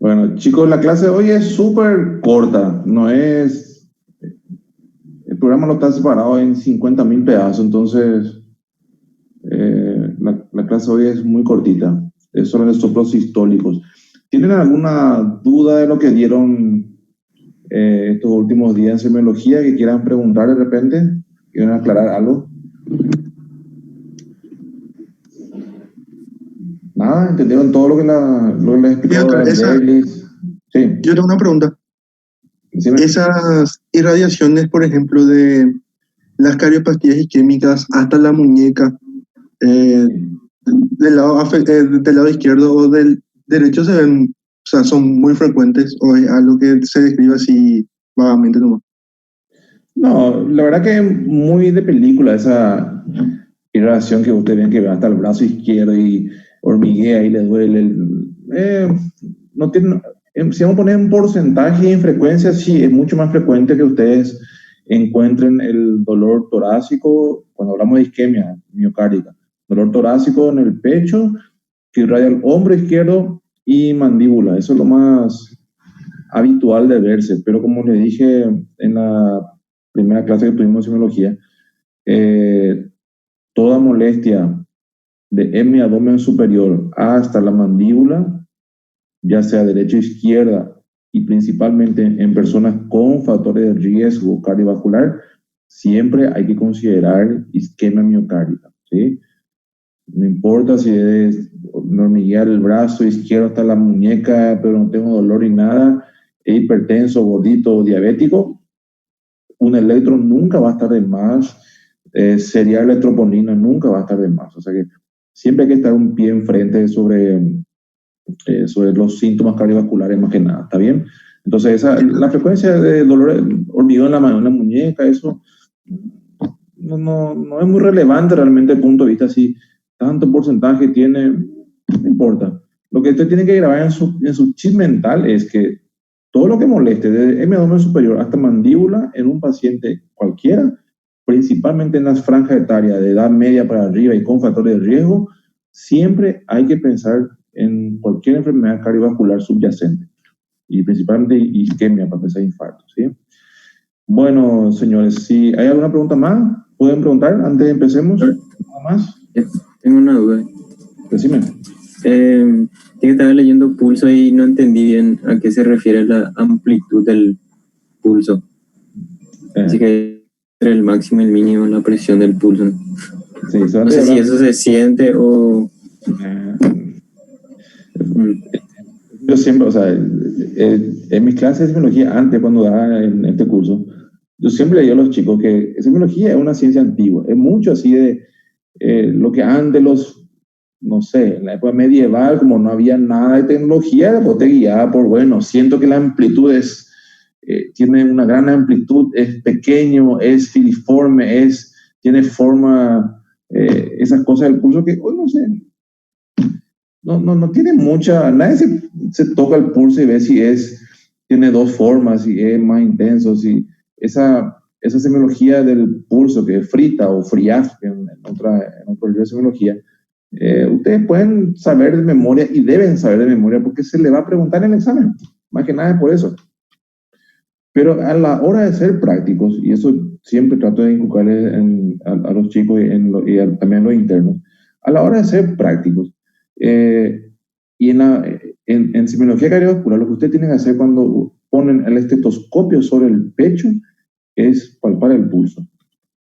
Bueno, chicos, la clase de hoy es súper corta, no es... El programa lo está separado en 50.000 pedazos, entonces la clase de hoy es muy cortita, es sobre los soplos sistólicos. ¿Tienen alguna duda de lo que dieron estos últimos días en semiología que quieran preguntar de repente? ¿Quieren aclarar algo? Nada, ¿entendieron todo lo que les explicó Berlis? Sí. Yo tengo una pregunta. Decime. Esas irradiaciones, por ejemplo, de las cariopatías isquémicas hasta la muñeca, del lado izquierdo o del derecho se ven, o sea, son muy frecuentes o es algo que se describe así vagamente nomás. No, la verdad que es muy de película esa irradiación que ustedes ven que va hasta el brazo izquierdo y hormiguea y le duele. No tiene, si vamos a poner en porcentaje y en frecuencia, sí, es mucho más frecuente que ustedes encuentren el dolor torácico, cuando hablamos de isquemia miocárdica, dolor torácico en el pecho, que irradia el hombro izquierdo y mandíbula. Eso es lo más habitual de verse, pero como le dije en la primera clase que tuvimos de semiología, toda molestia de hemiabdomen superior hasta la mandíbula, ya sea derecha o izquierda, y principalmente en personas con factores de riesgo cardiovascular, siempre hay que considerar isquemia miocárdica, ¿sí? No importa si es hormiguear el brazo izquierdo hasta la muñeca, pero no tengo dolor ni nada, es hipertenso, gordito o diabético, un electro nunca va a estar de más, serial electroponina nunca va a estar de más. O sea que siempre hay que estar un pie enfrente sobre los síntomas cardiovasculares más que nada, ¿está bien? Entonces, la frecuencia de dolor, hormigueo en la mano, en la muñeca, eso no es muy relevante realmente desde el punto de vista si tanto porcentaje tiene, no importa. Lo que usted tiene que grabar en su chip mental es que todo lo que moleste, desde hemiabdomen superior hasta mandíbula, en un paciente cualquiera, principalmente en las franjas etarias de edad media para arriba y con factores de riesgo, siempre hay que pensar en cualquier enfermedad cardiovascular subyacente y principalmente isquemia para pensar en infarto, ¿sí? Bueno, señores, si hay alguna pregunta más, pueden preguntar antes de empecemos. ¿Nada más? Tengo una duda. Decime. Que estaba leyendo pulso y no entendí bien a qué se refiere la amplitud del pulso. Así que entre el máximo y el mínimo la presión del pulso. Sí, no sé si eso se siente o... Yo siempre, o sea, en mis clases de semiología, antes cuando daba en este curso, yo siempre le digo a los chicos que semiología es una ciencia antigua, es mucho así de lo que antes no sé, en la época medieval, como no había nada de tecnología, después te guiaba por, bueno, siento que la amplitud tiene una gran amplitud, es pequeño, es filiforme, tiene forma, esas cosas del pulso que hoy no sé, no tiene mucha, nadie se toca el pulso y ve si tiene dos formas, si es más intenso, si esa semiología del pulso que es frita o friaf, en otro libro de semiología, ustedes pueden saber de memoria y deben saber de memoria porque se le va a preguntar en el examen, más que nada es por eso. Pero a la hora de ser prácticos, y eso siempre trato de inculcarles a los chicos y también a los internos, a la hora de ser prácticos, y en semiología cardiovascular, lo que ustedes tienen que hacer cuando ponen el estetoscopio sobre el pecho es palpar el pulso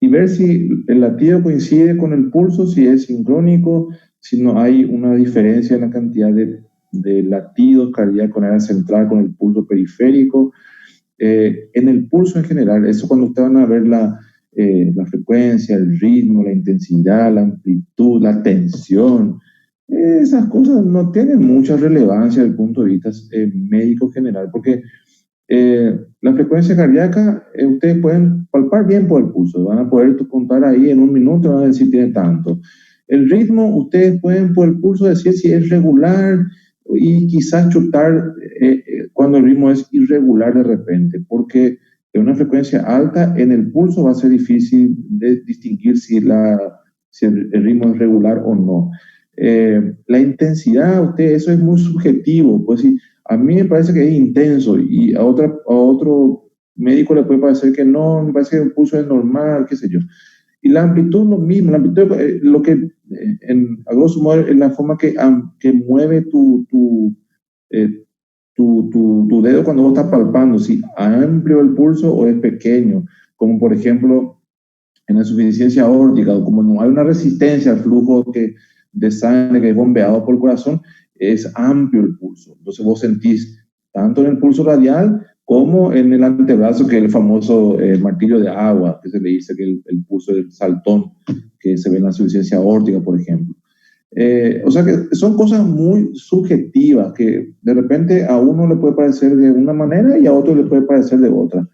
y ver si el latido coincide con el pulso, si es sincrónico, si no hay una diferencia en la cantidad de latidos cardíacos en el área central con el pulso periférico. En el pulso en general, eso cuando ustedes van a ver la frecuencia, el ritmo, la intensidad, la amplitud, la tensión, esas cosas no tienen mucha relevancia desde el punto de vista médico general, porque la frecuencia cardíaca, ustedes pueden palpar bien por el pulso, van a poder contar ahí en un minuto, van a decir tiene tanto. El ritmo, ustedes pueden por el pulso decir si es regular y quizás chutar cuando el ritmo es irregular de repente, porque en una frecuencia alta en el pulso va a ser difícil de distinguir si el ritmo es regular o no. La intensidad, eso es muy subjetivo, pues si A mí me parece que es intenso y a otro médico le puede parecer que no, me parece que el pulso es normal, qué sé yo. Y la amplitud es lo mismo, la amplitud lo que, a grosso modo, es la forma que mueve tu dedo cuando vos estás palpando, si amplio el pulso o es pequeño, como por ejemplo en la insuficiencia aórtica, o como no hay una resistencia al flujo de sangre que es bombeado por el corazón, es amplio el pulso. Entonces vos sentís tanto en el pulso radial como en el antebrazo, que es el famoso martillo de agua, que se le dice que el pulso del saltón, que se ve en la insuficiencia aórtica, por ejemplo. O sea que son cosas muy subjetivas que de repente a uno le puede parecer de una manera y a otro le puede parecer de otra.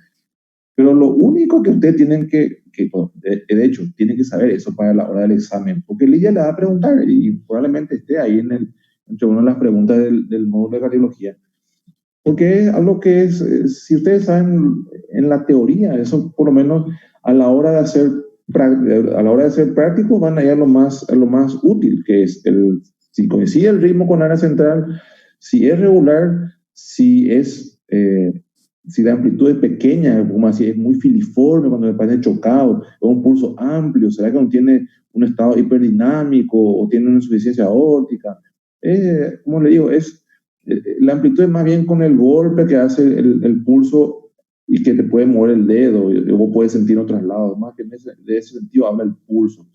Pero lo único que ustedes tienen de hecho, tienen que saber eso para la hora del examen, porque Lidia le va a preguntar y probablemente esté ahí entre una de las preguntas del módulo de cardiología. Porque es algo que si ustedes saben en la teoría, eso por lo menos a la hora de ser prácticos van a ir a lo más útil, que es si coincide el ritmo con área central, si es regular, si la amplitud es pequeña, como así, es muy filiforme cuando me parece chocado, es un pulso amplio, será que no tiene un estado hiperdinámico o tiene una insuficiencia aórtica. Como le digo, la amplitud es más bien con el golpe que hace el pulso y que te puede mover el dedo, y vos puedes sentir en otros lados, más que de ese sentido habla el pulso.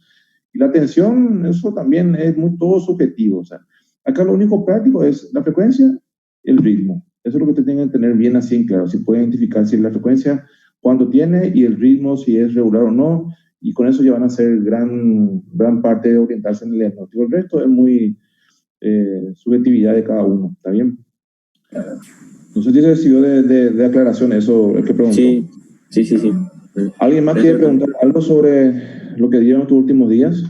Y la tensión, eso también es todo subjetivo. O sea, acá lo único práctico es la frecuencia, el ritmo. Eso es lo que usted tiene que tener bien así en claro. Si puede identificar si la frecuencia, cuánto tiene, y el ritmo, si es regular o no. Y con eso ya van a ser gran parte de orientarse en el diagnóstico. El resto es muy subjetividad de cada uno. ¿Está bien? No sé si recibió de aclaración eso el que preguntó. Sí. ¿Alguien más quiere preguntar algo sobre lo que dieron estos últimos días?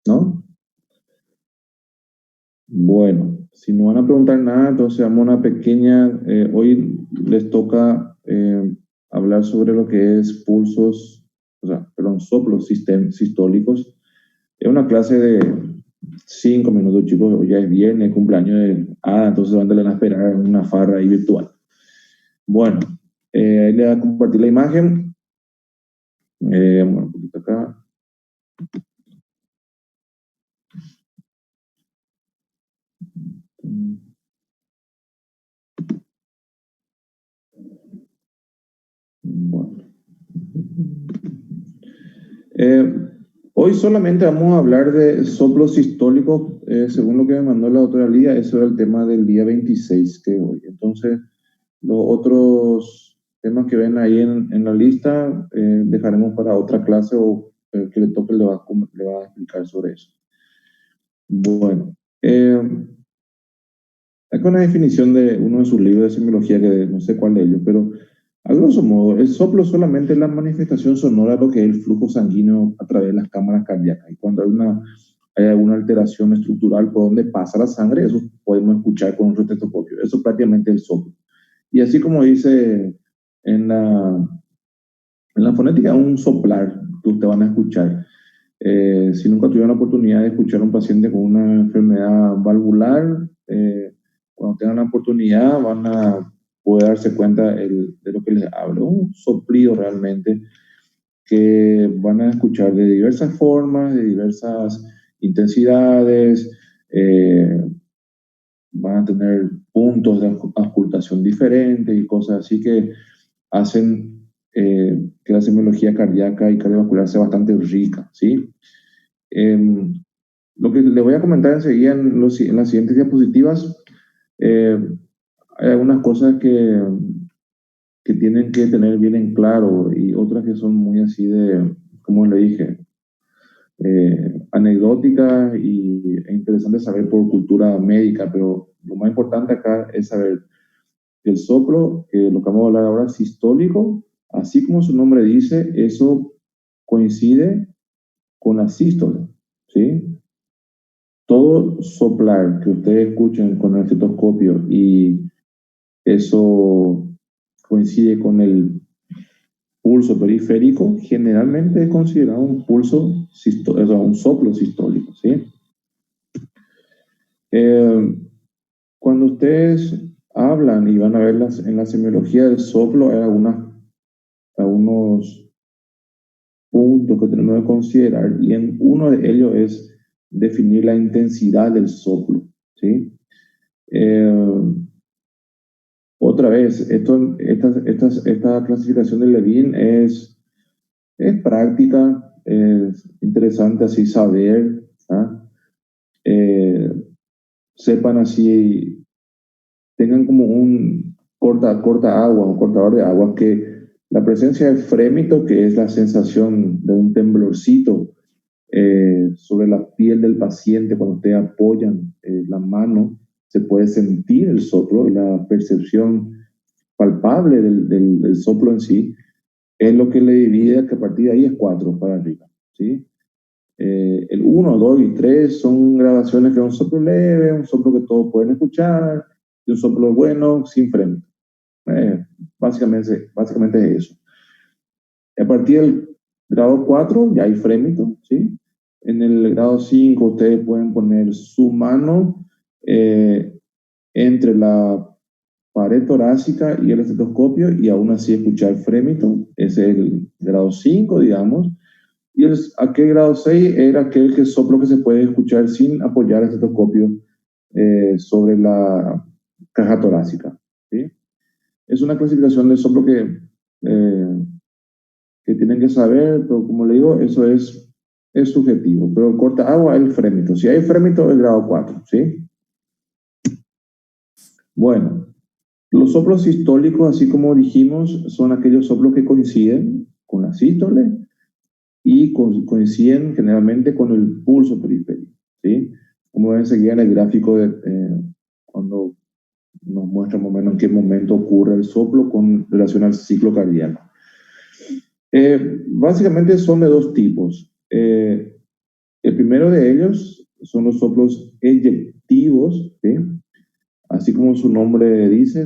¿No? Bueno, si no van a preguntar nada, entonces vamos a una pequeña... hoy les toca hablar sobre lo que es soplos sistólicos. Es una clase de 5 minutos, chicos. Hoy ya es viernes, cumpleaños entonces van a esperar una farra ahí virtual. Bueno, ahí le voy a compartir la imagen. Un poquito acá. Bueno. Hoy solamente vamos a hablar de soplos sistólicos, según lo que me mandó la doctora Lidia. Eso era el tema del día 26, que hoy. Entonces, los otros temas que ven ahí en la lista dejaremos para otra clase o que le toque le va a explicar sobre eso. Bueno, acá una definición de uno de sus libros de semiología, que no sé cuál de ellos, pero a grosso modo, el soplo solamente es la manifestación sonora de lo que es el flujo sanguíneo a través de las cámaras cardíacas. Y cuando hay alguna alteración estructural por donde pasa la sangre, eso podemos escuchar con un estetoscopio. Eso es prácticamente el soplo. Y así como dice en la fonética, un soplar que ustedes van a escuchar. Si nunca tuvieron la oportunidad de escuchar a un paciente con una enfermedad valvular, cuando tengan la oportunidad van a poder darse cuenta de lo que les hablo. Un soplido realmente que van a escuchar de diversas formas, de diversas intensidades, van a tener puntos de auscultación diferentes y cosas así que hacen que la semiología cardíaca y cardiovascular sea bastante rica, ¿sí? Lo que les voy a comentar enseguida en las siguientes diapositivas, hay algunas cosas que tienen que tener bien en claro y otras que son muy así como le dije, anecdóticas e interesantes saber por cultura médica, pero lo más importante acá es saber que el soplo, lo que vamos a hablar ahora, sistólico, así como su nombre dice, eso coincide con la sístole, ¿sí? Todo soplar que ustedes escuchen con el estetoscopio y eso coincide con el pulso periférico, generalmente es considerado un un soplo sistólico, ¿sí? Cuando ustedes hablan y van a ver en la semiología del soplo, hay algunos puntos que tenemos que considerar, y en uno de ellos es definir la intensidad del soplo, ¿sí? Otra vez, esta clasificación de Levin es práctica, es interesante así saber, ¿ah? Sepan así, tengan como un corta agua, un cortador de agua, que la presencia del frémito, que es la sensación de un temblorcito sobre la piel del paciente cuando ustedes apoyan la mano, se puede sentir el soplo y la percepción palpable del soplo en sí, es lo que le divide, que a partir de ahí es 4 para arriba, ¿sí? El 1, 2 y 3 son grabaciones que es un soplo leve, un soplo que todos pueden escuchar, y un soplo bueno, sin freno. Básicamente es eso. A partir del grado 4 ya hay frémito, ¿sí? En el grado 5 ustedes pueden poner su mano entre la pared torácica y el estetoscopio y aún así escuchar frémito. Ese es el grado 5, digamos. Y aquel grado 6 era aquel soplo que se puede escuchar sin apoyar el estetoscopio sobre la caja torácica, ¿sí? Es una clasificación de soplo que tienen que saber, pero como le digo, eso es subjetivo. Pero el corta agua es el frémito. Si hay frémito, el grado 4, ¿sí? Bueno, los soplos sistólicos, así como dijimos, son aquellos soplos que coinciden con la sístole y coinciden generalmente con el pulso periférico, ¿sí? Como ven seguir en el gráfico cuando nos muestra más o menos en qué momento ocurre el soplo con relación al ciclo cardíaco. Básicamente son de dos tipos. El primero de ellos son los soplos eyectivos, ¿sí? Así como su nombre dice,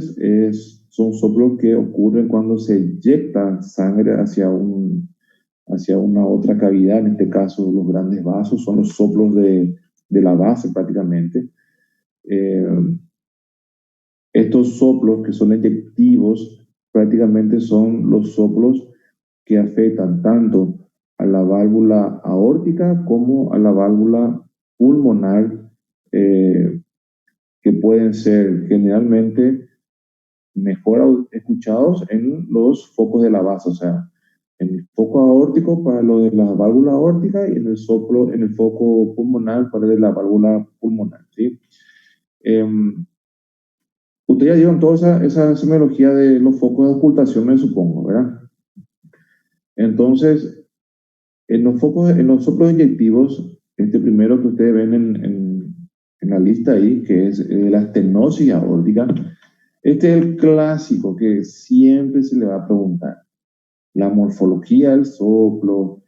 son soplos que ocurren cuando se eyecta sangre hacia una otra cavidad, en este caso los grandes vasos, son los soplos de la base prácticamente. Estos soplos que son eyectivos prácticamente son los soplos que afectan tanto a la válvula aórtica como a la válvula pulmonar, que pueden ser generalmente mejor escuchados en los focos de la base, o sea, en el foco aórtico para lo de la válvula aórtica y en el foco pulmonar para de la válvula pulmonar, ¿sí? Ustedes ya dieron toda esa semiología de los focos de ocultación, me supongo, ¿verdad? Entonces, en los soplos inyectivos, este primero que ustedes ven en la lista ahí, que es la estenosis aórtica, este es el clásico que siempre se le va a preguntar. La morfología del soplo,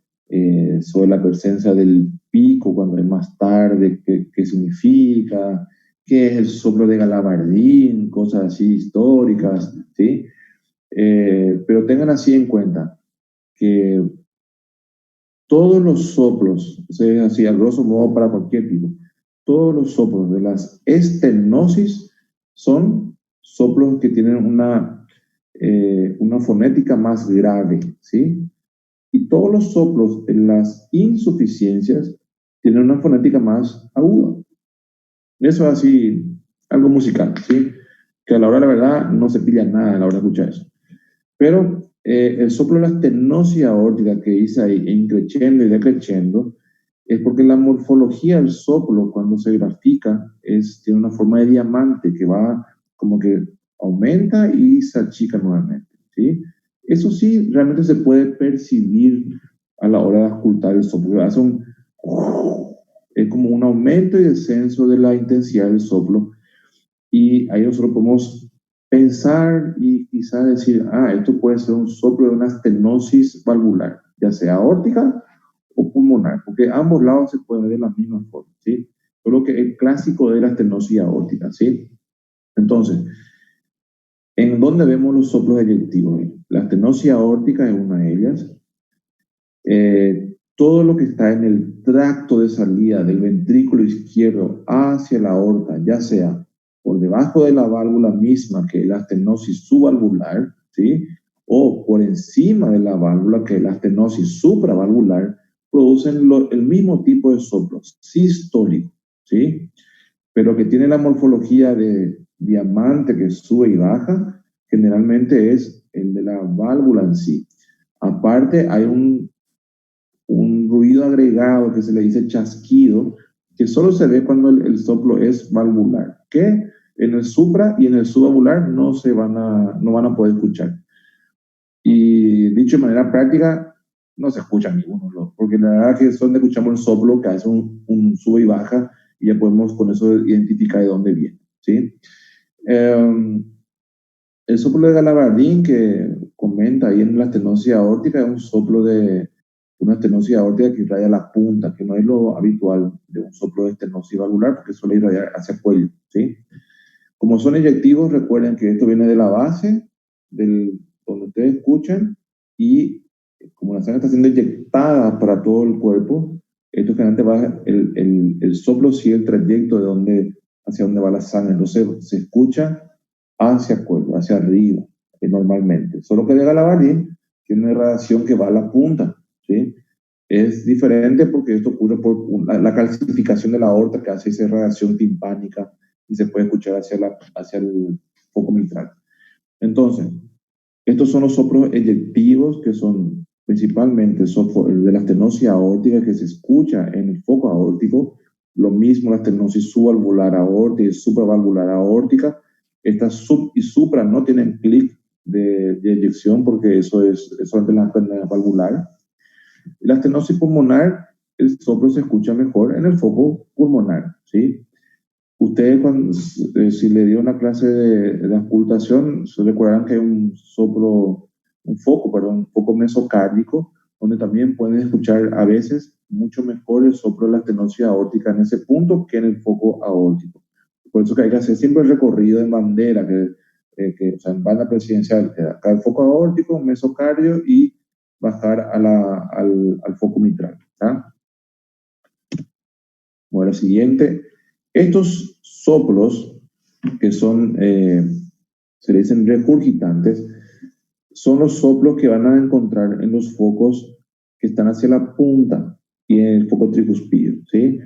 sobre la presencia del pico cuando es más tarde, qué significa, qué es el soplo de Galabardín, cosas así históricas, ¿sí? Pero tengan así en cuenta que todos los soplos, así a grosso modo para cualquier tipo, todos los soplos de las estenosis son soplos que tienen una fonética más grave, ¿sí? Y todos los soplos de las insuficiencias tienen una fonética más aguda. Eso es así, algo musical, ¿sí? Que a la hora de la verdad no se pilla nada a la hora de escuchar eso. Pero el soplo de la estenosis aórtica que dice ahí, increciendo y decreciendo, es porque la morfología del soplo, cuando se grafica, tiene una forma de diamante que va como que aumenta y se achica nuevamente, ¿sí? Eso sí, realmente se puede percibir a la hora de auscultar el soplo. Es como un aumento y descenso de la intensidad del soplo. Y ahí nosotros podemos pensar y quizás decir, esto puede ser un soplo de una estenosis valvular, ya sea aórtica o pulmonar, porque ambos lados se pueden ver de la misma forma, ¿sí? Solo que el clásico de la estenosis aórtica, ¿sí? Entonces, ¿en dónde vemos los soplos eyectivos? La estenosis aórtica es una de ellas. Todo lo que está en el tracto de salida del ventrículo izquierdo hacia la aorta, ya sea por debajo de la válvula misma, que es la estenosis subvalvular, ¿sí? O por encima de la válvula, que es la estenosis supravalvular, producen el mismo tipo de soplos, sistólico, ¿sí? Pero que tiene la morfología de diamante que sube y baja, generalmente es el de la válvula en sí. Aparte, hay un ruido agregado que se le dice chasquido, que solo se ve cuando el soplo es valvular, que en el supra y en el subvalvular no van a poder escuchar. Y dicho de manera práctica, no se escucha ninguno, porque la verdad que es donde escuchamos el soplo, que hace un sube y baja, y ya podemos con eso identificar de dónde viene, ¿sí? El soplo de Galavardín que comenta ahí en la estenosis aórtica es un soplo de una estenosis aórtica que irradia la punta, que no es lo habitual de un soplo de estenosis valvular, porque suele irradiar hacia el cuello, ¿sí? Como son eyectivos, recuerden que esto viene de la base, donde ustedes escuchan, y como la sangre está siendo inyectada para todo el cuerpo, esto generalmente va, el soplo sigue el trayecto hacia donde va la sangre, entonces se escucha hacia el cuello, hacia arriba, normalmente. Solo que de Galavardín tiene una irradiación que va a la punta, ¿sí? Es diferente porque esto ocurre por la calcificación de la aorta que hace esa irradiación timpánica y se puede escuchar hacia el foco mitral. Entonces, estos son los soplos eyectivos, que son principalmente el de la estenosis aórtica, que se escucha en el foco aórtico. Lo mismo la estenosis subvalvular aórtica y supravalvular aórtica. Estas sub y supra no tienen clic de eyección, porque eso es solamente la valvular. La estenosis pulmonar, el soplo se escucha mejor en el foco pulmonar, ¿sí? Ustedes, si le dio una clase de auscultación, se recuerdan que hay un foco mesocárdico, donde también pueden escuchar a veces mucho mejor el soplo de la estenosis aórtica en ese punto que en el foco aórtico. Por eso que hay que hacer siempre el recorrido en bandera, o sea, en banda presidencial, que acá el foco aórtico, mesocardio, y bajar al foco mitral, ¿tá? Bueno, siguiente. Estos soplos, que son, se le dicen regurgitantes, son los soplos que van a encontrar en los focos que están hacia la punta y en el foco tricuspidio, ¿sí?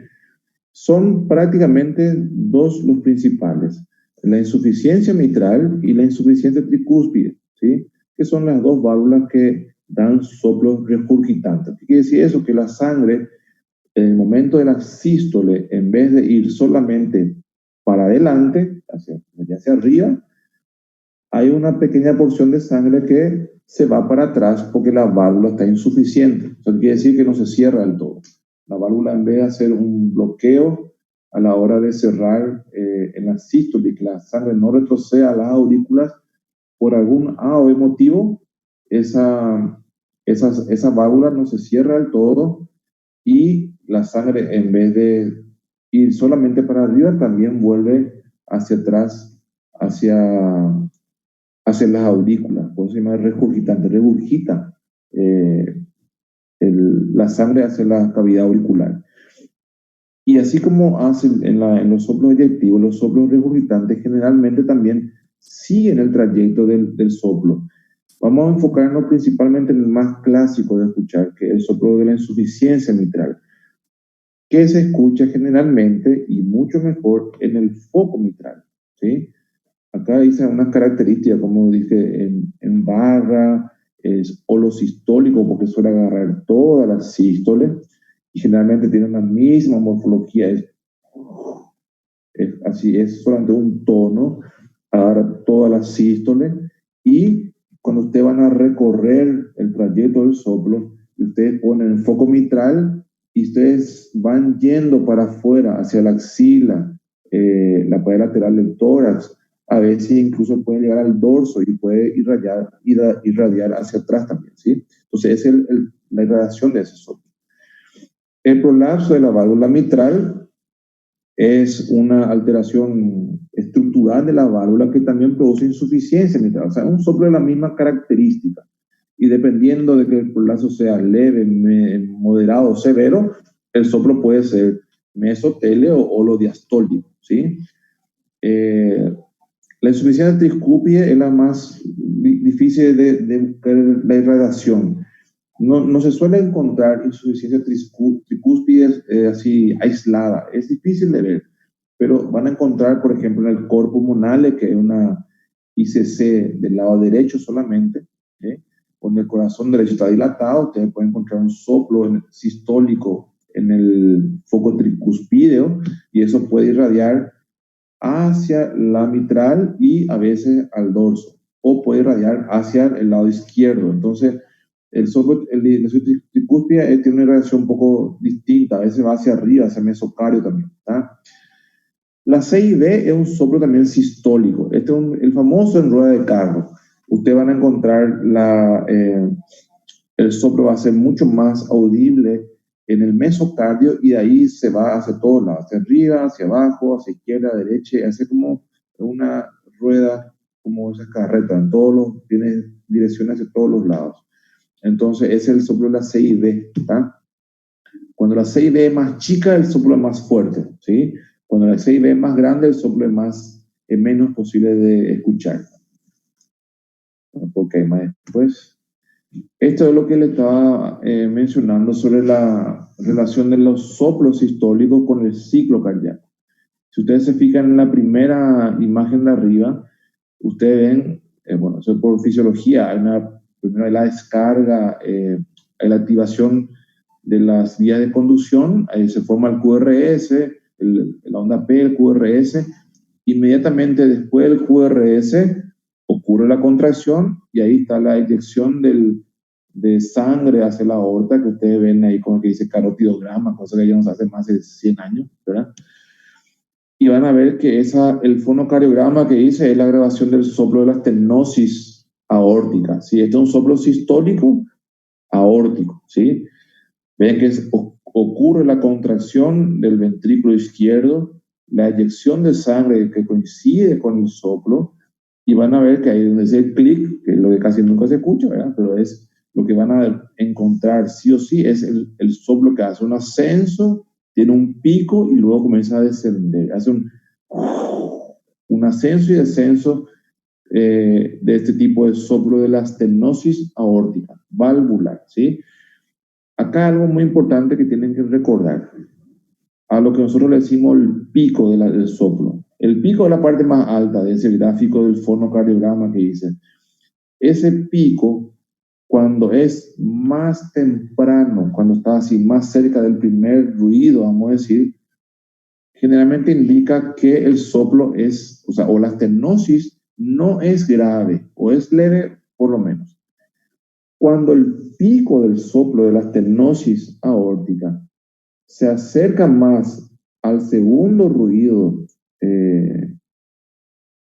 Son prácticamente dos los principales, la insuficiencia mitral y la insuficiencia tricúspide, ¿sí? Que son las dos válvulas que dan soplos regurgitantes. ¿Qué quiere decir eso? Que la sangre, en el momento de la sístole, en vez de ir solamente para adelante, hacia arriba, hay una pequeña porción de sangre que se va para atrás porque la válvula está insuficiente. Eso quiere decir que no se cierra del todo. La válvula, en vez de hacer un bloqueo a la hora de cerrar en la sístole y que la sangre no retroceda a las aurículas, por algún A o B motivo, esa válvula no se cierra del todo, y la sangre, en vez de ir solamente para arriba, también vuelve hacia atrás, hacia las aurículas. Por eso se llama regurgitante, regurgita la sangre hacia la cavidad auricular. Y así como hacen en los soplos eyectivos, los soplos regurgitantes generalmente también siguen el trayecto del soplo. Vamos a enfocarnos principalmente en el más clásico de escuchar, que es el soplo de la insuficiencia mitral, que se escucha generalmente y mucho mejor en el foco mitral, ¿sí? Acá dice unas características, como dice en barra, es holosistólico porque suele agarrar todas las sístoles y generalmente tiene una misma morfología, así, es solamente un tono, agarra todas las sístoles, y cuando ustedes van a recorrer el trayecto del soplo y ustedes ponen el foco mitral y ustedes van yendo para afuera hacia la axila, la pared lateral del tórax, a veces incluso pueden llegar al dorso y puede irradiar hacia atrás también, ¿sí? Entonces es la irradiación de ese soplo. El prolapso de la válvula mitral es una alteración estructural de la válvula que también produce insuficiencia mitral, o sea, un soplo de la misma característica. Y dependiendo de que el prolapso sea leve, moderado o severo, el soplo puede ser mesotele o holodiastólico, ¿sí? La insuficiencia tricúspide es la más difícil de buscar la irradiación. No se suele encontrar insuficiencia tricúspide así aislada. Es difícil de ver, pero van a encontrar, por ejemplo, en el corpus pulmonale, que es una ICC del lado derecho solamente, cuando el corazón derecho está dilatado, ustedes pueden encontrar un soplo sistólico en el foco tricúspideo y eso puede irradiar hacia la mitral y a veces al dorso, o puede irradiar hacia el lado izquierdo. Entonces, el soplo, la tricúspide tiene una irradiación un poco distinta, a veces va hacia arriba, hacia el mesocardio también. ¿Tá? La CIB es un soplo también sistólico. Este es el famoso en rueda de carro. Ustedes van a encontrar el soplo va a ser mucho más audible en el mesocardio y de ahí se va hacia todos lados, hacia arriba, hacia abajo, hacia izquierda, derecha, hace como una rueda, como esa carreta, tiene direcciones hacia todos los lados. Entonces, ese es el soplo de la CIB, ¿tá? Cuando la CIB es más chica, el soplo es más fuerte, ¿sí? Cuando la CIB es más grande, el soplo es menos posible de escuchar. Ok, más después. Esto es lo que le estaba mencionando sobre la relación de los soplos sistólicos con el ciclo cardíaco. Si ustedes se fijan en la primera imagen de arriba, ustedes ven, bueno, eso es por fisiología, primero hay la descarga, hay la activación de las vías de conducción, ahí se forma el QRS, la onda P, el QRS, inmediatamente después del QRS ocurre la contracción y ahí está la eyección de sangre hacia la aorta, que ustedes ven ahí como que dice carotidograma, cosa que ya nos hace más de 100 años, ¿verdad? Y van a ver que el fonocardiograma que dice es la grabación del soplo de la estenosis aórtica, ¿sí? Este es un soplo sistólico aórtico, ¿sí? Ven que ocurre la contracción del ventrículo izquierdo, la eyección de sangre que coincide con el soplo, y van a ver que ahí donde dice el clic, que es lo que casi nunca se escucha, ¿verdad? Pero es lo que van a encontrar sí o sí, es el soplo que hace un ascenso, tiene un pico y luego comienza a descender. Hace un ascenso y descenso de este tipo de soplo de la estenosis aórtica, valvular, ¿sí? Acá algo muy importante que tienen que recordar, a lo que nosotros le decimos el pico del soplo. El pico es la parte más alta de ese gráfico del fonocardiograma que dice. Ese pico, cuando es más temprano, cuando está así más cerca del primer ruido, vamos a decir, generalmente indica que el soplo o la estenosis no es grave, o es leve por lo menos. Cuando el pico del soplo de la estenosis aórtica se acerca más al segundo ruido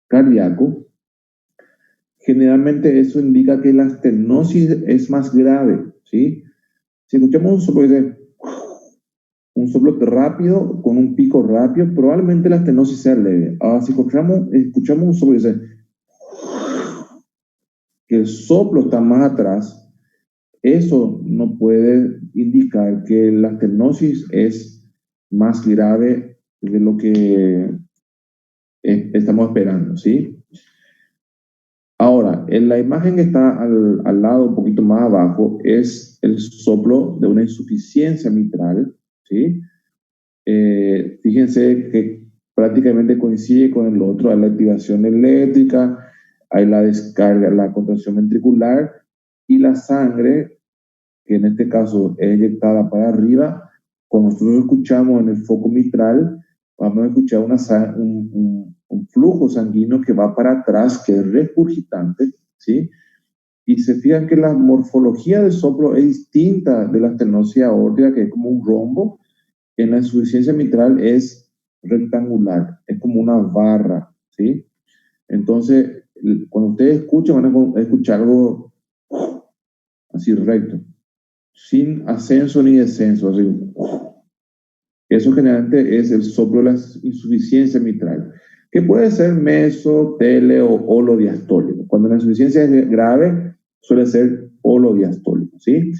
cardíaco, generalmente eso indica que la estenosis es más grave, ¿sí? Si escuchamos un soplo rápido, con un pico rápido, probablemente la estenosis sea leve. Ahora, si escuchamos un soplo que el soplo está más atrás, eso no puede indicar que la estenosis es más grave de lo que estamos esperando, ¿sí? Ahora, en la imagen que está al lado, un poquito más abajo, es el soplo de una insuficiencia mitral, ¿sí? Fíjense que prácticamente coincide con el otro, hay la activación eléctrica, hay la descarga, la contracción ventricular y la sangre, que en este caso es eyectada para arriba. Cuando nosotros escuchamos en el foco mitral, vamos a escuchar un flujo sanguíneo que va para atrás, que es regurgitante, ¿sí? Y se fijan que la morfología del soplo es distinta de la estenosis aórtica, que es como un rombo. En la insuficiencia mitral es rectangular, es como una barra, ¿sí? Entonces, cuando ustedes escuchan, van a escuchar algo así recto, sin ascenso ni descenso, así. Eso generalmente es el soplo de la insuficiencia mitral, que puede ser meso, tele o holodiastólico. Cuando la insuficiencia es grave, suele ser holodiastólico, ¿sí?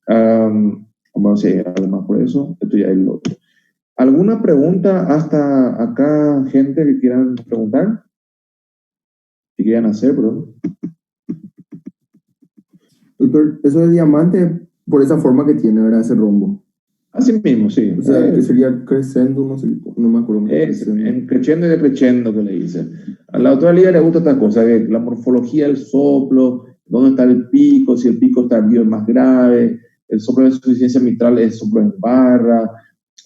Vamos a seguir, además por eso, esto ya es lo otro. ¿Alguna pregunta hasta acá, gente que quieran preguntar? ¿Qué quieran hacer, perdón? Doctor, eso de diamante, por esa forma que tiene, ¿verdad? Ese rombo. Así mismo, sí. O sea, que sería crescendo, no sé, no me acuerdo. Es en crescendo y decreciendo que le dice. A la otra liga le gusta esta cosa, que la morfología del soplo, dónde está el pico, si el pico tardío es más grave, el soplo de insuficiencia mitral es soplo en barra,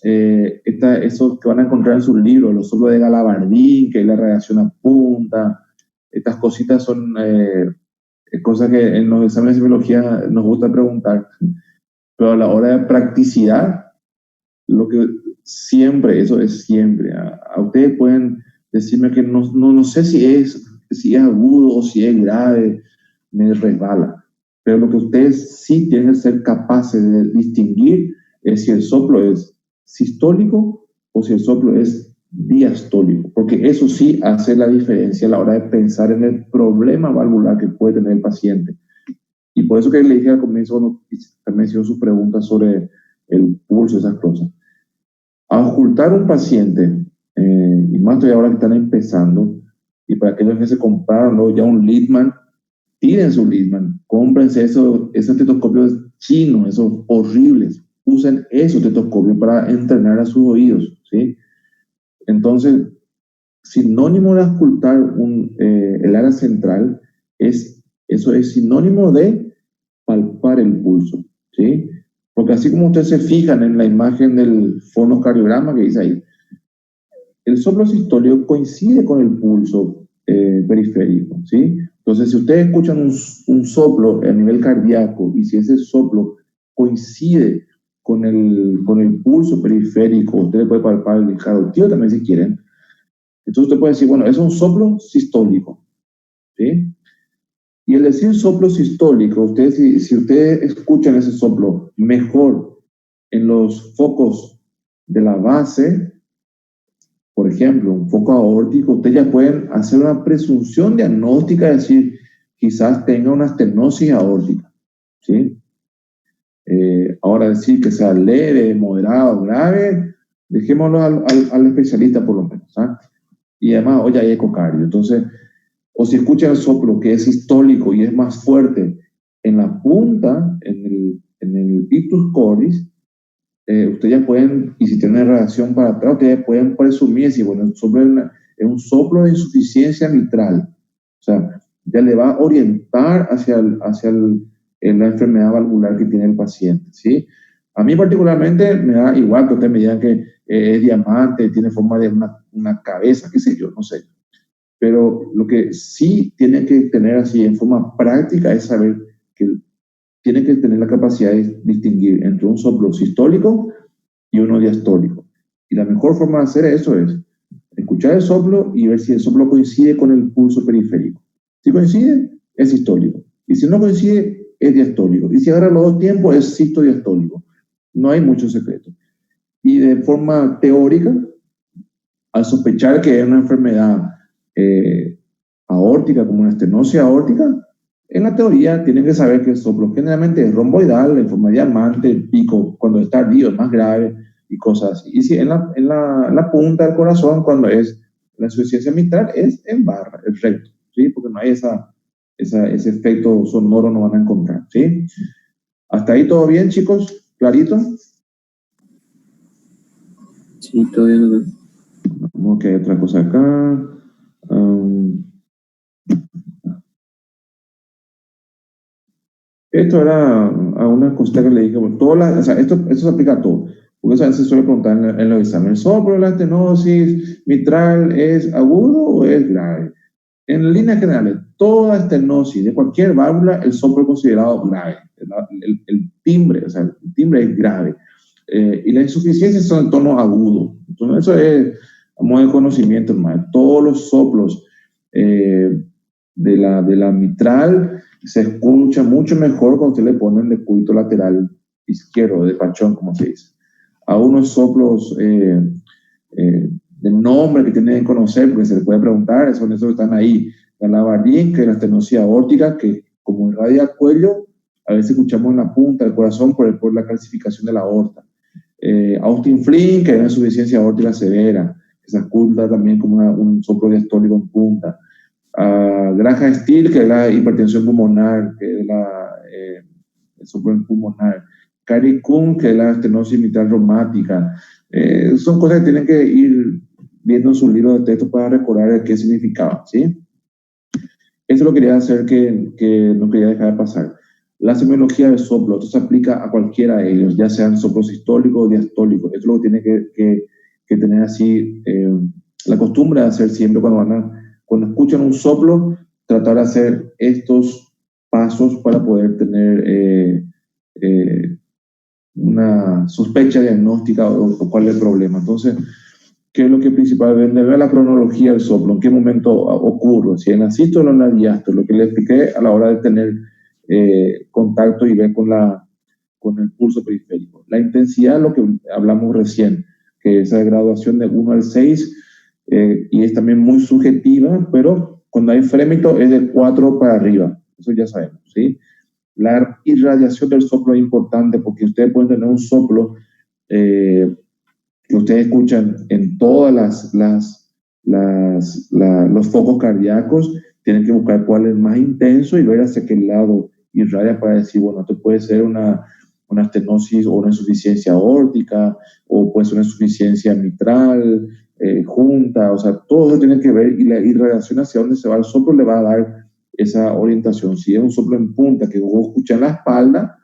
eso que van a encontrar en sus libros, los soplos de Galabardín, que es la radiación a punta, estas cositas son cosas que en los exámenes de biología nos gusta preguntar, pero a la hora de practicidad, lo que siempre, eso es siempre. A ustedes pueden decirme que no sé si es agudo o si es grave, me resbala. Pero lo que ustedes sí tienen que ser capaces de distinguir es si el soplo es sistólico o si el soplo es diastólico, porque eso sí hace la diferencia a la hora de pensar en el problema valvular que puede tener el paciente. Y por eso que le dije al comienzo, cuando también hicieron sus preguntas sobre el pulso, esas cosas. A ocultar un paciente, y más todavía ahora que están empezando, y para aquellos que se compraron ¿no? ya un Littmann, tiren su Littmann, cómprense esos estetoscopios chinos, esos horribles, usen esos estetoscopios para entrenar a sus oídos, ¿sí? Entonces, sinónimo de ocultar el área central, eso es sinónimo de palpar el pulso, ¿sí? Porque así como ustedes se fijan en la imagen del fonocardiograma que dice ahí, el soplo sistólico coincide con el pulso periférico, ¿sí? Entonces, si ustedes escuchan un soplo a nivel cardíaco y si ese soplo coincide con el pulso periférico, usted le puede palpar el carotio también si quieren. Entonces usted puede decir, bueno, es un soplo sistólico, ¿sí? Y el decir soplo sistólico, ustedes, si ustedes escuchan ese soplo mejor en los focos de la base, por ejemplo, un foco aórtico, ustedes ya pueden hacer una presunción diagnóstica, es decir, quizás tenga una estenosis aórtica, ¿sí? Ahora decir que sea leve, moderado, grave, dejémoslo al especialista por lo menos, ¿ah? Y además, hoy hay ecocardio, entonces, o si escuchan el soplo que es sistólico y es más fuerte en la punta, en el ictus cordis, ustedes ya pueden, y si tienen reacción para atrás, ustedes pueden presumir si, bueno, el soplo es un soplo de insuficiencia mitral. O sea, ya le va a orientar hacia la enfermedad valvular que tiene el paciente, ¿sí? A mí particularmente me da igual que ustedes me digan que es diamante, tiene forma de una cabeza, qué sé yo, no sé. Pero lo que sí tienen que tener así en forma práctica es saber que tienen que tener la capacidad de distinguir entre un soplo sistólico y uno diastólico. Y la mejor forma de hacer eso es escuchar el soplo y ver si el soplo coincide con el pulso periférico. Si coincide, es sistólico. Y si no coincide, es diastólico. Y si agarra los dos tiempos, es sistodiastólico. No hay mucho secreto. Y de forma teórica, al sospechar que es una enfermedad aórtica, como una estenosis aórtica, en la teoría tienen que saber que el soplo generalmente es romboidal, en forma de diamante, el pico cuando es tardío es más grave y cosas así. Y si en la punta del corazón, cuando es la insuficiencia mitral, es en barra, el recto, ¿sí? Porque no hay ese efecto sonoro, no van a encontrar, ¿sí? ¿Hasta ahí todo bien, chicos? ¿Clarito? Sí, todo bien. Ok, otra cosa acá. Esto era a una cosita que le dije, bueno, o sea, esto se aplica a todo, porque eso se suele preguntar en los exámenes. ¿El soplo de la estenosis mitral es agudo o es grave? En líneas generales, toda estenosis de cualquier válvula, el soplo es considerado grave. El timbre, o sea, el timbre es grave. Y las insuficiencias son en tono agudo. Entonces, eso es a modo de conocimiento, hermano. Todos los soplos de la mitral se escucha mucho mejor cuando usted le pone el decúbito lateral izquierdo, de pachón, como se dice. A unos soplos de nombre que tienen que conocer, porque se les puede preguntar, son esos que están ahí. La Galabardín, que es la estenosis aórtica, que como irradia cuello, a veces escuchamos en la punta del corazón por la calcificación de la aorta. Austin Flint, que es una insuficiencia aórtica severa, que se oculta también como un soplo diastólico en punta. Graham Steele, que es la hipertensión pulmonar, que es el soplo pulmonar. Carey Kuhn, que es la estenosis mitral reumática. Son cosas que tienen que ir viendo en su libro de texto para recordar qué significaba, ¿sí? Eso lo quería hacer que no quería dejar de pasar. La semiología del soplo, esto se aplica a cualquiera de ellos, ya sean soplos sistólicos o diastólicos. Esto es lo que tiene que tener así la costumbre de hacer siempre cuando escuchan un soplo, tratar de hacer estos pasos para poder tener una sospecha diagnóstica o cuál es el problema. Entonces, ¿qué es lo que principalmente ver la cronología del soplo? ¿En qué momento ocurre? Si en la sístole o en la diástole, lo que le expliqué a la hora de tener contacto y ver con el pulso periférico. La intensidad, lo que hablamos recién, que es esa graduación de 1 al 6, y es también muy subjetiva, pero cuando hay frémito es de 4 para arriba. Eso ya sabemos, ¿sí? La irradiación del soplo es importante porque ustedes pueden tener un soplo que ustedes escuchan en todas los focos cardíacos, tienen que buscar cuál es más intenso y ver hacia qué lado irradia para decir, bueno, esto puede ser una estenosis o una insuficiencia aórtica, o puede ser una insuficiencia mitral, junta, o sea, todo eso tiene que ver, y la irradiación hacia dónde se va el soplo le va a dar esa orientación. Si es un soplo en punta que vos escuchas en la espalda,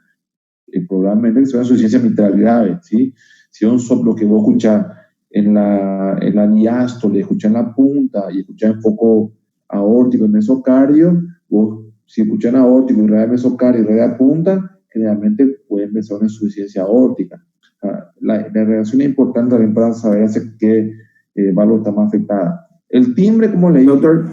probablemente sea una insuficiencia mitral grave, ¿sí? Si es un soplo que vos escuchás en la diástole, escuchás en la punta y escuchás en foco aórtico y mesocardio, vos, si escuchás en aórtico y irradia mesocardio y irradia punta, generalmente puede empezar una insuficiencia aórtica. La irradiación es importante también para saber hacia qué válvula está más afectada. El timbre, como le digo, Doctor,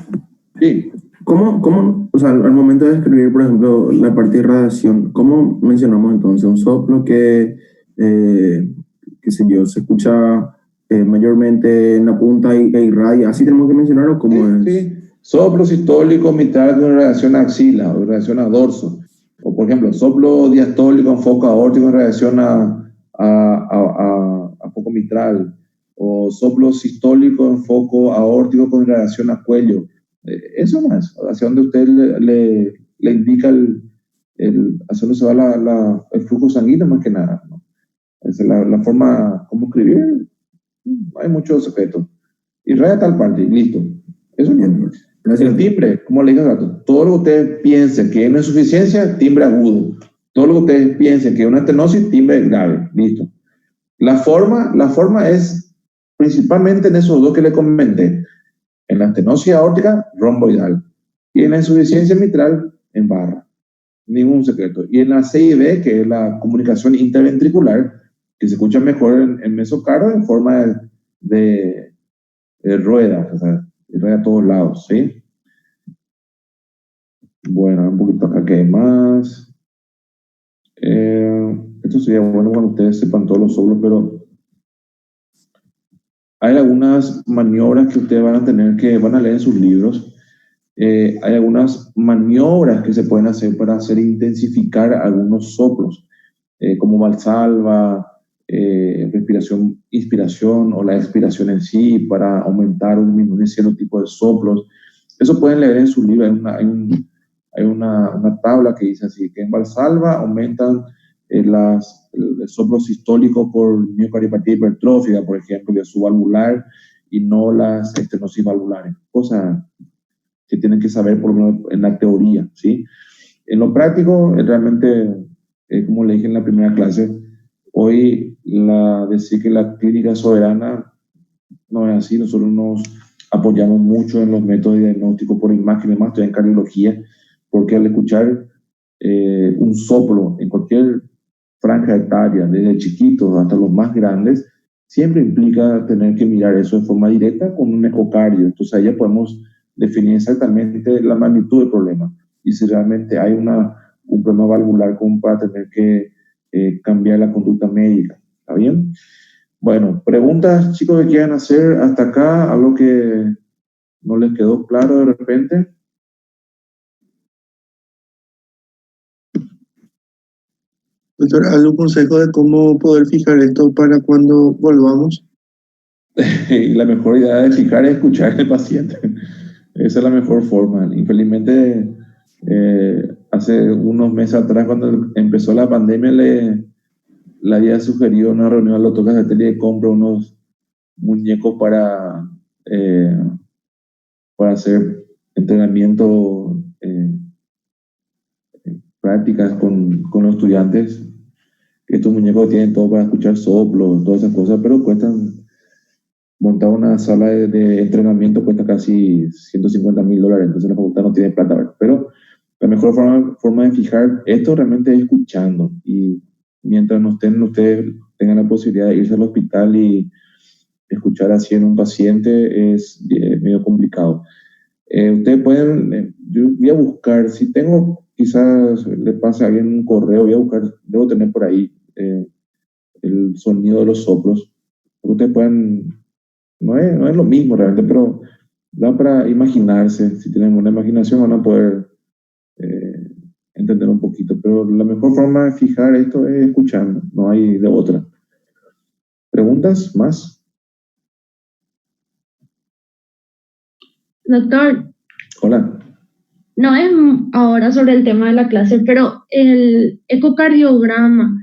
sí. O sea, al momento de escribir, por ejemplo, la parte de radiación, ¿cómo mencionamos entonces un soplo que, qué sé yo, se escucha mayormente en la punta e irradia? ¿Así tenemos que mencionarlo? ¿Cómo es? Sí. Soplo sistólico mitral con relación a axila o en relación a dorso. O, por ejemplo, soplo diastólico en foco aórtico en relación a foco mitral. O soplo sistólico en foco aórtico con relación a cuello. Eso más, hacia donde usted le indica hacia dónde se va el flujo sanguíneo más que nada, ¿no? Esa es la forma como escribir. Hay muchos secretos. Y raya tal parte, listo. Eso es bien. Gracias. El timbre, como le dije al rato, todo lo que ustedes piensen que es una insuficiencia, timbre agudo. Todo lo que ustedes piensen que es una estenosis, timbre grave. Listo. La forma es principalmente en esos dos que le comenté. En la estenosis aórtica, romboidal. Y en la insuficiencia mitral, en barra. Ningún secreto. Y en la CIB, que es la comunicación interventricular, que se escucha mejor en mesocardio en forma de ruedas, o sea, rueda a todos lados, ¿sí? Bueno, un poquito acá que hay más. Esto sería bueno cuando ustedes sepan todos los soplos, pero hay algunas maniobras que ustedes van a leer en sus libros. Hay algunas maniobras que se pueden hacer para hacer intensificar algunos soplos, como Valsalva, respiración, inspiración o la expiración en sí, para aumentar o disminuir cierto tipo de soplos. Eso pueden leer en su libro. Hay una tabla que dice así, que en Valsalva aumentan el soplo sistólico por miocardiopatía hipertrófica, por ejemplo, de subvalvular, y no las estenosis valvulares. Cosas que tienen que saber por lo menos en la teoría, ¿sí? En lo práctico, realmente, como le dije en la primera clase, hoy decir que la clínica soberana no es así. Nosotros nos apoyamos mucho en los métodos de diagnóstico por imagen, más estoy en cardiología, porque al escuchar un soplo en cualquier franja etaria, desde chiquitos hasta los más grandes, siempre implica tener que mirar eso de forma directa con un ecocardio. Entonces ahí ya podemos definir exactamente la magnitud del problema y si realmente hay un problema valvular como para tener que cambiar la conducta médica. ¿Está bien? Bueno, preguntas, chicos, que quieran hacer hasta acá, algo que no les quedó claro de repente. Doctor, ¿algún consejo de cómo poder fijar esto para cuando volvamos? Y la mejor idea de fijar es escuchar al paciente. Esa es la mejor forma. Infelizmente, hace unos meses atrás, cuando empezó la pandemia, le había sugerido una reunión al doctor Casatelli de compra unos muñecos eh, para hacer entrenamiento, prácticas con los estudiantes. Estos muñecos tienen todo para escuchar soplos, todas esas cosas, pero cuestan, montar una sala de entrenamiento cuesta casi $150,000, entonces la facultad no tiene plata, ¿verdad? Pero la mejor forma de fijar esto realmente es escuchando, y mientras no estén, ustedes tengan la posibilidad de irse al hospital y escuchar así en un paciente es medio complicado. Ustedes pueden, yo voy a buscar, si tengo, quizás le pase a alguien un correo, voy a buscar, debo tener por ahí el sonido de los soplos. Ustedes pueden, no es lo mismo realmente, pero da para imaginarse. Si tienen una imaginación van a poder entender un poquito, pero la mejor forma de fijar esto es escuchando, no hay de otra. ¿Preguntas más? Doctor, Hola. no es ahora sobre el tema de la clase, pero el ecocardiograma,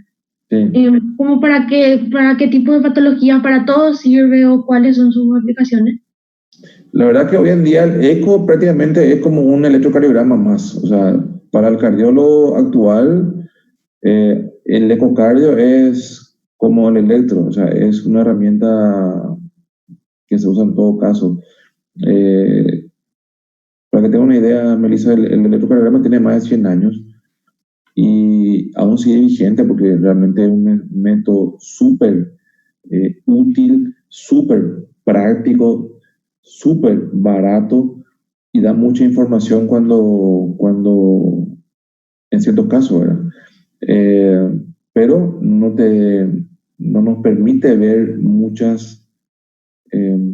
Sí. ¿cómo para qué tipo de patologías, para todo sirve o cuáles son sus aplicaciones? La verdad que hoy en día el eco prácticamente es como un electrocardiograma más. O sea, para el cardiólogo actual, el ecocardio es como el electro, o sea, es una herramienta que se usa en todo caso. Eh, para que tenga una idea, Melissa, el electrocardiograma tiene más de 100 años y aún sigue vigente porque realmente es un método súper útil, súper práctico, súper barato y da mucha información cuando en ciertos casos, ¿verdad? Pero no nos permite ver eh,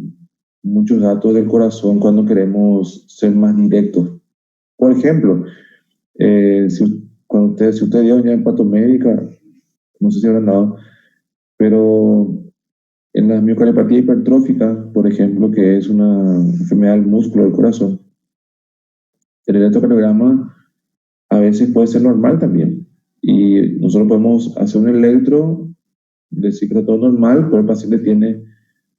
muchos datos del corazón cuando queremos ser más directos. Por ejemplo, si usted dio ya en patomédica, no sé si habrán dado, pero en la miocardiopatía hipertrófica, por ejemplo, que es una enfermedad del músculo del corazón, el electrocardiograma a veces puede ser normal también. Y nosotros podemos hacer un electro, decir que está todo normal, pero el paciente tiene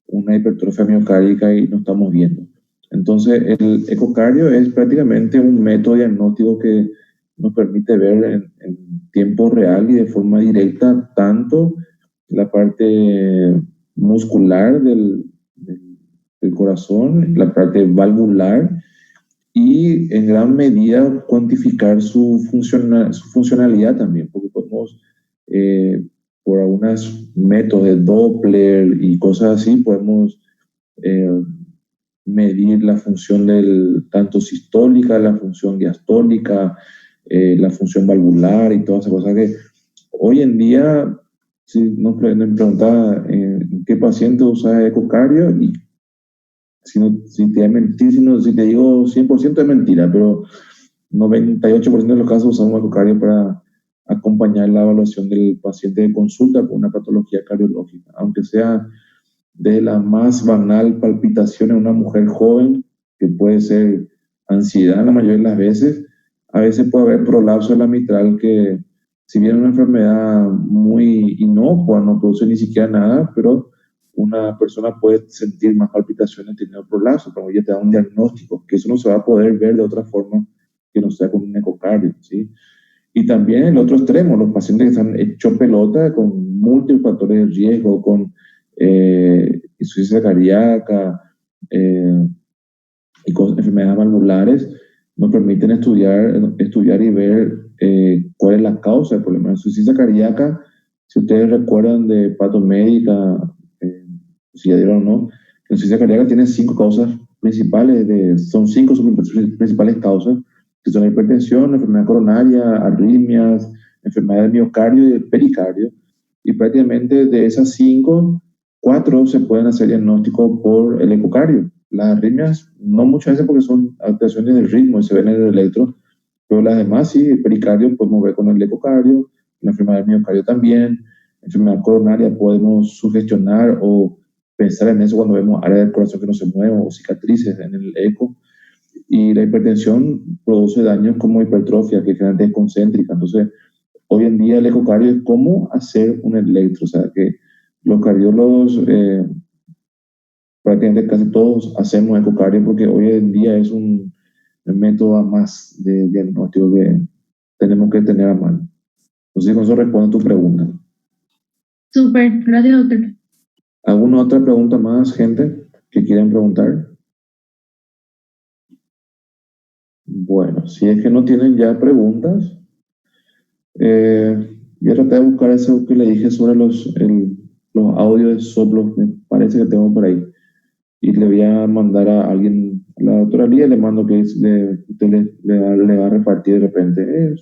una hipertrofia miocárdica y no estamos viendo. Entonces, el ecocardio es prácticamente un método diagnóstico que nos permite ver en tiempo real y de forma directa tanto la parte muscular del corazón, la parte valvular, y en gran medida cuantificar su funcionalidad también, porque podemos, por algunos métodos de Doppler y cosas así, podemos eh, medir la función tanto sistólica, la función diastólica, la función valvular y todas esas cosas que hoy en día, si nos preguntaba en qué paciente usa ecocardio, y si te mentir, si te digo 100% es mentira, pero 98% de los casos usamos ecocardio para acompañar la evaluación del paciente de consulta con una patología cardiológica, aunque sea de la más banal palpitación en una mujer joven, que puede ser ansiedad la mayoría de las veces. A veces puede haber prolapso de la mitral que, si bien es una enfermedad muy inocua, no produce ni siquiera nada, pero una persona puede sentir más palpitaciones teniendo prolapso, pero ya te da un diagnóstico, que eso no se va a poder ver de otra forma que no sea con un ecocardio, ¿sí? Y también el otro extremo, los pacientes que están hechos pelota con múltiples factores de riesgo, con insuficiencia cardíaca y con enfermedades valvulares, nos permiten estudiar y ver cuál es la causa del problema. La insuficiencia cardíaca, si ustedes recuerdan de patomédica, si ya dieron o no, la insuficiencia cardíaca tiene 5 causas principales, son 5 principales causas, que son la hipertensión, la enfermedad coronaria, arritmias, enfermedad del miocardio y del pericardio. Y prácticamente de esas 5, 4 se pueden hacer diagnóstico por el ecocardio. Las arritmias, no muchas veces porque son alteraciones del ritmo y se ven en el electro, pero las demás sí, el pericardio podemos ver con el ecocardio, la enfermedad del miocardio también, enfermedad coronaria, podemos sugestionar o pensar en eso cuando vemos áreas del corazón que no se mueven o cicatrices en el eco. Y la hipertensión produce daños como hipertrofia, que generalmente es concéntrica. Entonces, hoy en día el ecocardio es cómo hacer un electro, o sea, que los cardiólogos, prácticamente casi todos hacemos ecocardio porque hoy en día es un método más de diagnóstico que tenemos que tener a mano. Entonces, con eso respondo a tu pregunta. Súper, gracias, doctor. ¿Alguna otra pregunta más, gente, que quieran preguntar? Bueno, si es que no tienen ya preguntas, voy a tratar de buscar eso que le dije sobre los audios de soplos, me parece que tengo por ahí. Y le voy a mandar a alguien, a la doctora Lía, le mando que usted le va a repartir de repente.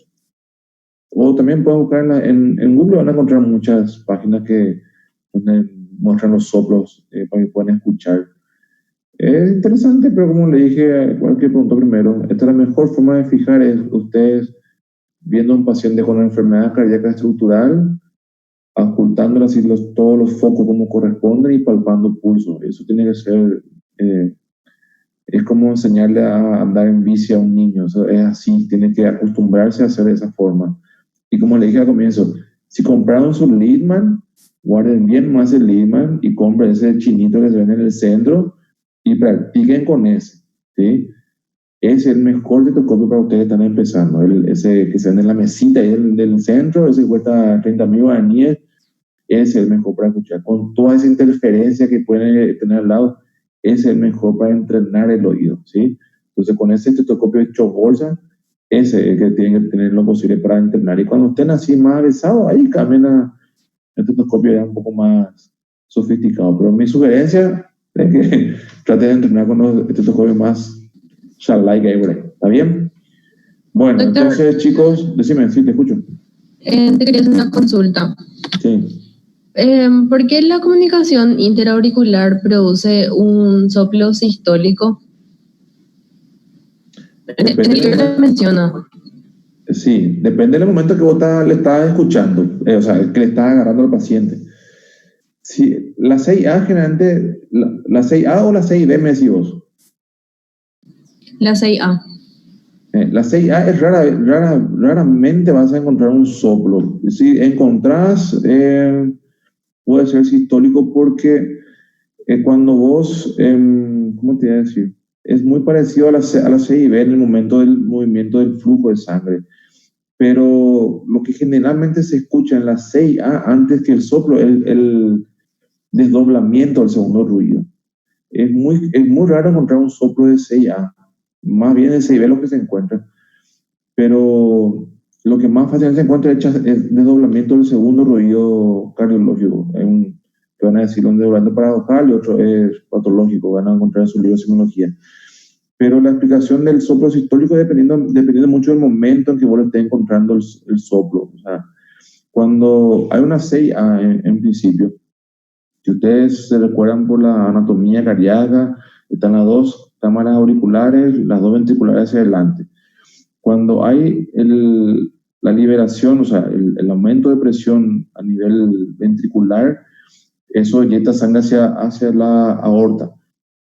O también pueden buscar en Google, van a encontrar muchas páginas donde muestran los soplos para que puedan escuchar. Es interesante, pero como le dije, cualquier punto primero, esta es la mejor forma de fijar, es ustedes viendo a un paciente con una enfermedad cardíaca estructural, ocultándole así todos los focos como corresponden y palpando pulso. Eso tiene que ser, es como enseñarle a andar en bici a un niño. Eso es así, tiene que acostumbrarse a hacer de esa forma. Y como le dije al comienzo, si compraron su Leadman, guarden bien más el Leadman y compren ese chinito que se vende en el centro y practiquen con ese, ¿sí? Es el mejor estetoscopio para ustedes que están empezando. Ese que se vende en la mesita ahí del centro, ese cuesta 30.000 guaraníes, es el mejor para escuchar. Con toda esa interferencia que pueden tener al lado, es el mejor para entrenar el oído, ¿sí? Entonces, con ese estetoscopio hecho bolsa, ese es el que tienen que tener lo posible para entrenar. Y cuando estén así más avesados, ahí cambien a estetoscopio ya un poco más sofisticado. Pero mi sugerencia es que traten de entrenar con los estetoscopios más Shalai Gabriel. ¿Está bien? Bueno, doctor, entonces, chicos, decime, sí, te escucho. Te quería hacer una consulta. Sí. ¿Por qué la comunicación interauricular produce un soplo sistólico? En el libro menciona. Sí, depende del momento que vos le estás escuchando, o sea, que le estás agarrando al paciente. Sí, la 6A generalmente, la 6A o la 6B me decís vos. La 6A. La 6A es raramente vas a encontrar un soplo. Si encontrás, puede ser sistólico porque cuando vos, ¿cómo te iba a decir? Es muy parecido a la 6B en el momento del movimiento del flujo de sangre. Pero lo que generalmente se escucha en la 6A antes que el soplo es el desdoblamiento del segundo ruido. Es muy raro encontrar un soplo de 6A. Más bien en 6B lo que se encuentra. Pero lo que más fácil se encuentra es el desdoblamiento del segundo ruido cardiológico. Que van a decir un desdoblamiento paradojal y otro es patológico. Van a encontrar en su libro de sismología. Pero la explicación del soplo sistólico depende mucho del momento en que vos estés encontrando el soplo. O sea, cuando hay una 6A en principio, si ustedes se recuerdan por la anatomía cardíaca, están las dos cámaras auriculares, las dos ventriculares hacia adelante. Cuando hay la liberación, o sea, el aumento de presión a nivel ventricular, eso eyecta sangre hacia la aorta.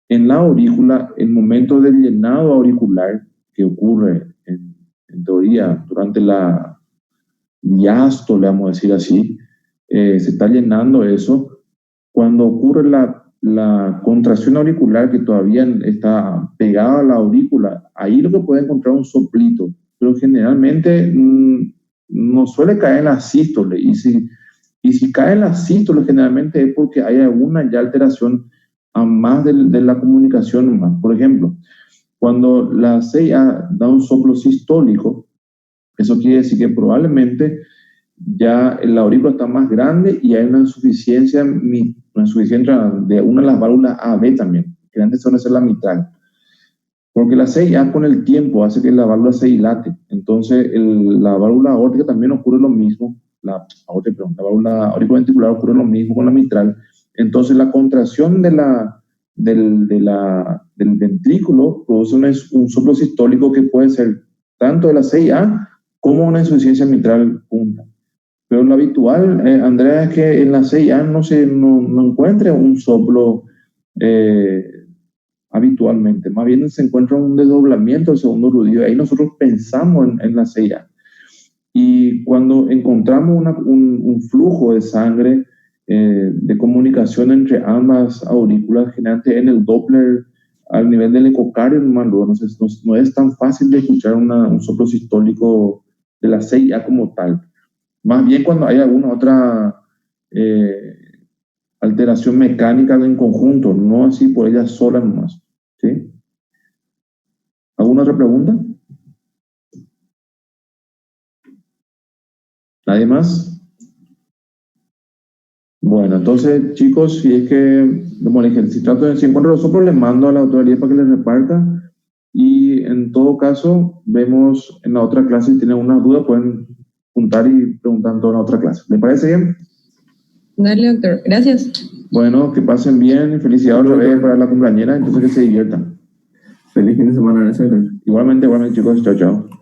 En la aurícula, el momento del llenado auricular que ocurre, en teoría, durante la diástole, vamos a decir así, se está llenando eso. Cuando ocurre la contracción auricular que todavía está pegada a la aurícula, ahí lo que puede encontrar un soplito, pero generalmente no suele caer en la sístole. Y si cae en la sístole, generalmente es porque hay alguna ya alteración a más de la comunicación más. Por ejemplo, cuando la 6A da un soplo sistólico, eso quiere decir que probablemente ya la aurícula está más grande y hay una insuficiencia de una de las válvulas AB también, que antes suele ser la mitral. Porque la 6A con el tiempo hace que la válvula se dilate. Entonces, la válvula aórtica también ocurre lo mismo. La válvula auriculoventricular ocurre lo mismo con la mitral. Entonces, la contracción del ventrículo produce un soplo sistólico que puede ser tanto de la 6A como una insuficiencia mitral punta. Pero lo habitual, Andrea, es que en la CIA no encuentre un soplo habitualmente. Más bien se encuentra un desdoblamiento del segundo ruido. Ahí nosotros pensamos en la CIA. Y cuando encontramos un flujo de sangre de comunicación entre ambas aurículas, generalmente en el Doppler, al nivel del ecocardio, no es tan fácil de escuchar un soplo sistólico de la CIA como tal. Más bien cuando hay alguna otra alteración mecánica en conjunto, no así por ella sola nomás. ¿Sí? ¿Alguna otra pregunta? ¿Nadie más? Bueno, entonces, chicos, si es que, como les dije, si encuentro los soplos, les mando a la autoridad para que les reparta. Y en todo caso, vemos en la otra clase, si tienen una duda, pueden juntar y preguntar en toda la otra clase. ¿Les parece bien? Dale, doctor. Gracias. Bueno, que pasen bien y felicidades otra vez para la cumpleañera, entonces que se diviertan. Feliz fin de semana, gracias. Igualmente, chicos. Chao, chao.